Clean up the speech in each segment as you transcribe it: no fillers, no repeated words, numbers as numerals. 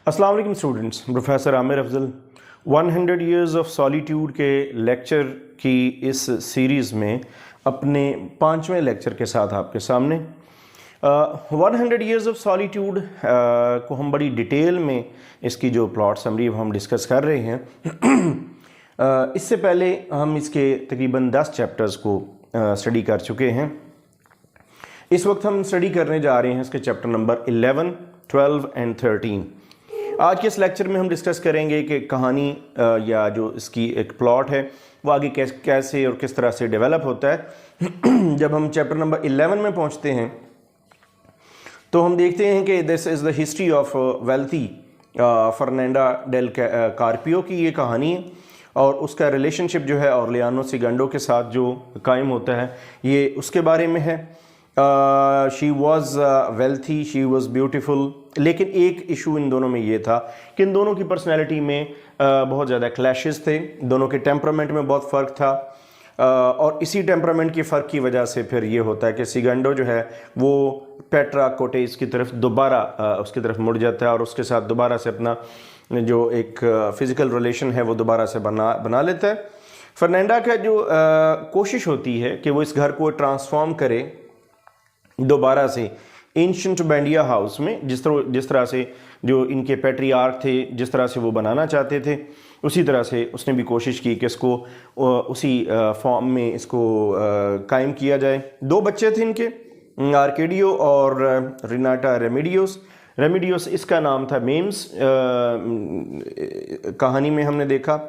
अस्सलाम वालेकुम students, professor Aamir Afzal 100 years of solitude के लेक्चर की इस सीरीज़ में अपने 5वें लेक्चर के साथ आपके सामने 100 ईयर्स ऑफ सॉलिट्यूड को हम बड़ी डिटेल में इसकी जो प्लॉट समरी हम डिस्कस कर रहे हैं। इससे पहले हम इसके तकरीबन 10 चैप्टर्स को स्टडी कर चुके हैं। इस वक्त हम स्टडी करने जा रहे हैं इसके चैप्टर नंबर 11, 12 एंड 13। आज के इस लेक्चर में हम डिस्कस करेंगे कि कहानी या जो इसकी एक प्लॉट है वो आगे कैसे और किस तरह से डेवलप होता है। जब हम चैप्टर नंबर 11 में पहुंचते हैं तो हम देखते हैं कि this is the history of wealthy Fernanda del Carpio की ये कहानी है और उसका रिलेशनशिप जो है ऑर्लियानो सेगंडो के साथ जो कायम होता है ये उसके बारे में है। She was wealthy, she was beautiful, लेकिन एक इशू इन दोनों में ये था कि इन दोनों की पर्सनैलिटी में बहुत ज़्यादा क्लैशेस थे, दोनों के टेम्परामेंट में बहुत फ़र्क था। और इसी टेम्परामेंट के फ़र्क की वजह से फिर ये होता है कि सेगंडो जो है वो पेट्रा कोटेस की तरफ दोबारा उसकी तरफ मुड़ जाता है और उसके साथ दोबारा से अपना जो एक फ़िज़िकल रिलेशन है वो दोबारा से बना लेता है। फर्नांडा का जो कोशिश होती है कि वो इस घर को ट्रांसफॉर्म करे दोबारा से एंशिएंट बैंडिया हाउस में, जिस तरह से जो इनके पैट्रियार्क थे जिस तरह से वो बनाना चाहते थे उसी तरह से उसने भी कोशिश की कि इसको उसी फॉर्म में इसको कायम किया जाए। 2 बच्चे थे इनके, आर्केडियो और रिनाटा रेमिडियोस इसका नाम था मेम्स। कहानी में हमने देखा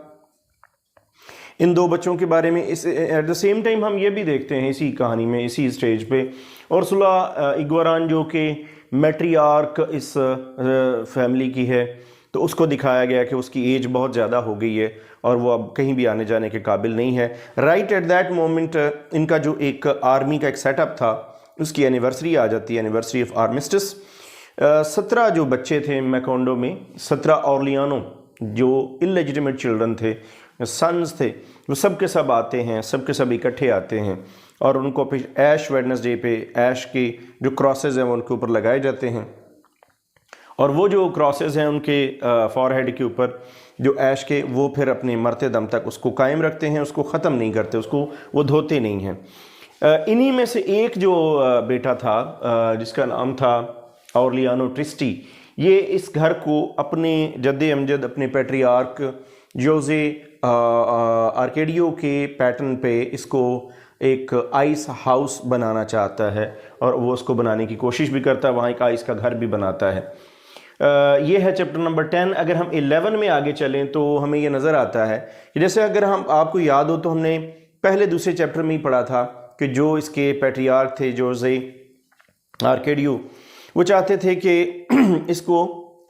इन 2 बच्चों के बारे में। इस एट द सेम टाइम हम ये भी देखते हैं इसी कहानी में, इसी स्टेज पे उर्सुला इग्वारान जो कि मैट्रियार्क इस फैमिली की है, तो उसको दिखाया गया कि उसकी एज बहुत ज़्यादा हो गई है और वो अब कहीं भी आने जाने के काबिल नहीं है। राइट एट दैट मोमेंट इनका जो एक आर्मी का एक सेटअप था उसकी एनिवर्सरी आ जाती है, एनिवर्सरी ऑफ आर्मिस्टिस। 17 जो बच्चे थे मैकोंडो में, 17 ऑर्लियानो जो इलेजिटिमेट चिल्ड्रन थे, सन्स थे, वो सब के सब आते हैं, सब के सब इकट्ठे आते हैं और उनको फिर ऐश वेडनेसडे पे ऐश के जो क्रॉसेस हैं वो उनके ऊपर लगाए जाते हैं और वो जो क्रॉसेस हैं उनके फॉरहेड के ऊपर जो ऐश के, वो फिर अपने मरते दम तक उसको कायम रखते हैं, उसको ख़त्म नहीं करते, उसको वो धोते नहीं हैं। इन्हीं में से एक जो बेटा था जिसका नाम था ऑर्लियानो ट्रिस्टी, ये इस घर को अपने जद्दे अमजद अपने पैट्रियार्क जोजे आर्केडियो के पैटर्न पे इसको एक आइस हाउस बनाना चाहता है और वो उसको बनाने की कोशिश भी करता है, वहाँ एक आइस का घर भी बनाता है। ये है चैप्टर नंबर 10। अगर हम 11 में आगे चलें तो हमें ये नज़र आता है कि जैसे अगर हम आपको याद हो तो हमने पहले दूसरे चैप्टर में ही पढ़ा था कि जो इसके पैट्रियार्क थे जोजे आर्केडियो, वो चाहते थे कि इसको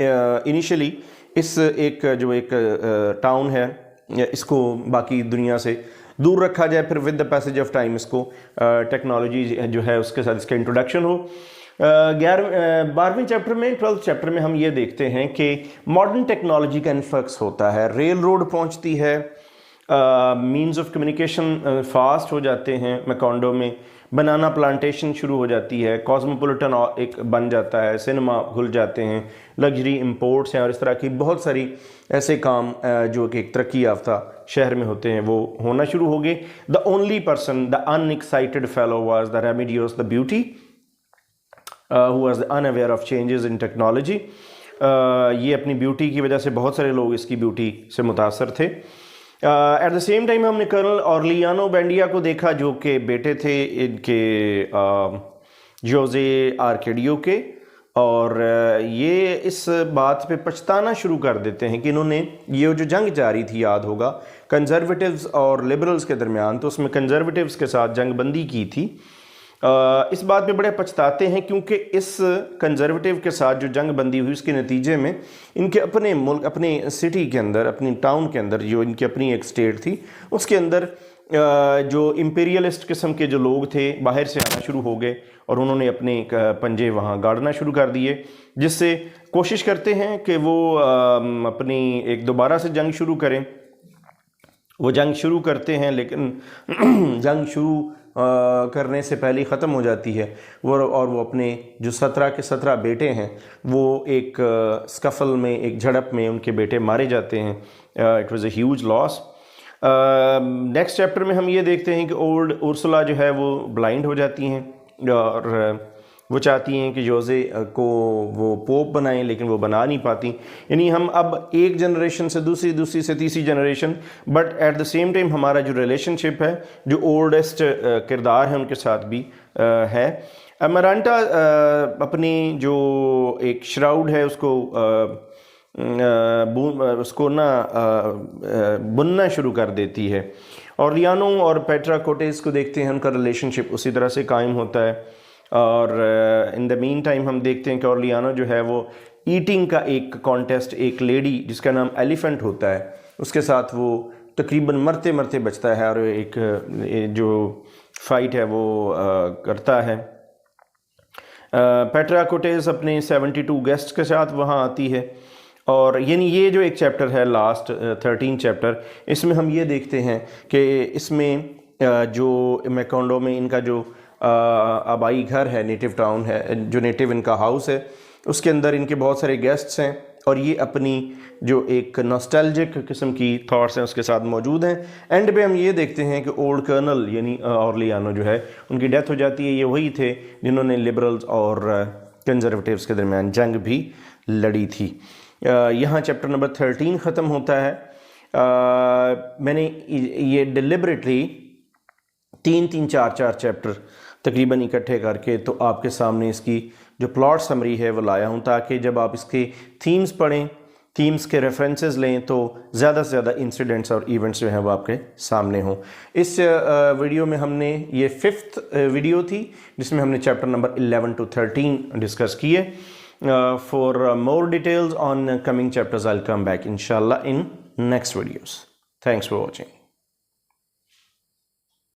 इनिशियली इस एक जो एक टाउन है इसको बाकी दुनिया से दूर रखा जाए, फिर with the passage of time इसको टेक्नोलॉजी जो है उसके साथ इसका इंट्रोडक्शन हो। 12वें चैप्टर में 12th चैप्टर में हम ये देखते हैं कि मॉडर्न टेक्नोलॉजी का इन्फ्लक्स होता है, रेल रोड पहुँचती है, मीन्स ऑफ कम्युनिकेशन फास्ट हो जाते हैं मैकोंडो में, बनाना प्लांटेशन शुरू हो जाती है, कॉस्मोपोलिटन एक बन जाता है, सिनेमा खुल जाते हैं, लग्जरी इंपोर्ट्स हैं और इस तरह की बहुत सारी ऐसे काम जो कि एक तरक्की याफ्ता शहर में होते हैं वो होना शुरू हो गए। The only person, the unexcited fellow was the Remedios the beauty who was unaware of changes in technology. ये अपनी ब्यूटी की वजह से, बहुत सारे लोग इसकी ब्यूटी से मुतासर थे। एट द सेम टाइम हमने कर्नल ऑर्लियानो बैंडिया को देखा जो कि बेटे थे इनके जोजे आर्केडियो के, और ये इस बात पे पछताना शुरू कर देते हैं कि इन्होंने ये जो जंग जारी थी, याद होगा, कंजर्वेटिव्स और लिबरल्स के दरमियान, तो उसमें कंजर्वेटिव्स के साथ जंगबंदी की थी। इस बात पे बड़े पछताते हैं क्योंकि इस कंजर्वेटिव के साथ जो जंग बंदी हुई उसके नतीजे में इनके अपने मुल्क, अपने सिटी के अंदर, अपनी टाउन के अंदर जो इनकी अपनी एक स्टेट थी उसके अंदर जो इंपीरियलिस्ट किस्म के जो लोग थे बाहर से आना शुरू हो गए और उन्होंने अपने पंजे वहाँ गाड़ना शुरू कर दिए, जिससे कोशिश करते हैं कि वो अपनी एक दोबारा से जंग शुरू करें। वो जंग शुरू करते हैं लेकिन जंग शुरू करने से पहले ख़त्म हो जाती है और वो अपने जो 17 के 17 बेटे हैं वो एक स्कफल में, एक झड़प में उनके बेटे मारे जाते हैं। It was a huge loss. Next chapter में हम ये देखते हैं कि ओल्ड उर्सुला जो है वो ब्लाइंड हो जाती हैं और वो चाहती हैं कि जोज़े को वो पोप बनाएं, लेकिन वो बना नहीं पाती। यानी हम अब एक जनरेशन से दूसरी से तीसरी generation, but at the same time हमारा जो रिलेशनशिप है, जो ओल्डेस्ट किरदार है उनके साथ भी है। अमरांटा अपनी जो एक श्राउड है उसको ना बुनना शुरू कर देती है। और लियानो और पेट्रा कोटेस को देखते हैं, उनका रिलेशनशिप उसी तरह से कायम होता है। और इन द मीन टाइम हम देखते हैं कि ऑर्लियानो जो है वो ईटिंग का एक कॉन्टेस्ट, एक लेडी जिसका नाम एलिफेंट होता है, उसके साथ वो तकरीबन मरते मरते बचता है और एक जो फाइट है वो करता है। पेट्रा कोटेस अपने 72 गेस्ट के साथ वहाँ आती है। और यानी ये जो एक चैप्टर है लास्ट 13 चैप्टर, इसमें हम ये देखते हैं कि इसमें जो मैकोंडो में इनका जो आबाई घर है, नेटिव टाउन है, जो नेटिव इनका हाउस है, उसके अंदर इनके बहुत सारे गेस्ट्स हैं और ये अपनी जो एक नॉस्टैल्जिक किस्म की थॉट्स हैं उसके साथ मौजूद हैं। एंड पे हम ये देखते हैं कि ओल्ड कर्नल यानी ऑर्लियानो जो है, उनकी डेथ हो जाती है। ये वही थे जिन्होंने लिबरल्स और कंजर्वेटिव्स के दरमियान जंग भी लड़ी थी। यहाँ चैप्टर नंबर 13 ख़त्म होता है। मैंने ये डिलिबरेटली 3-3, 4-4 चैप्टर तकरीबन इकट्ठे करके तो आपके सामने इसकी जो प्लॉट समरी है वो लाया हूँ, ताकि जब आप इसके थीम्स पढ़ें, थीम्स के रेफरेंसेस लें, तो ज़्यादा से ज़्यादा इंसिडेंट्स और इवेंट्स जो हैं वो आपके सामने हों। इस वीडियो में हमने ये 5th वीडियो थी जिसमें हमने चैप्टर नंबर 11 to 13 डिस्कस किए। For more details on coming chapters I will come back इंशाल्लाह in next videos. Thanks for watching.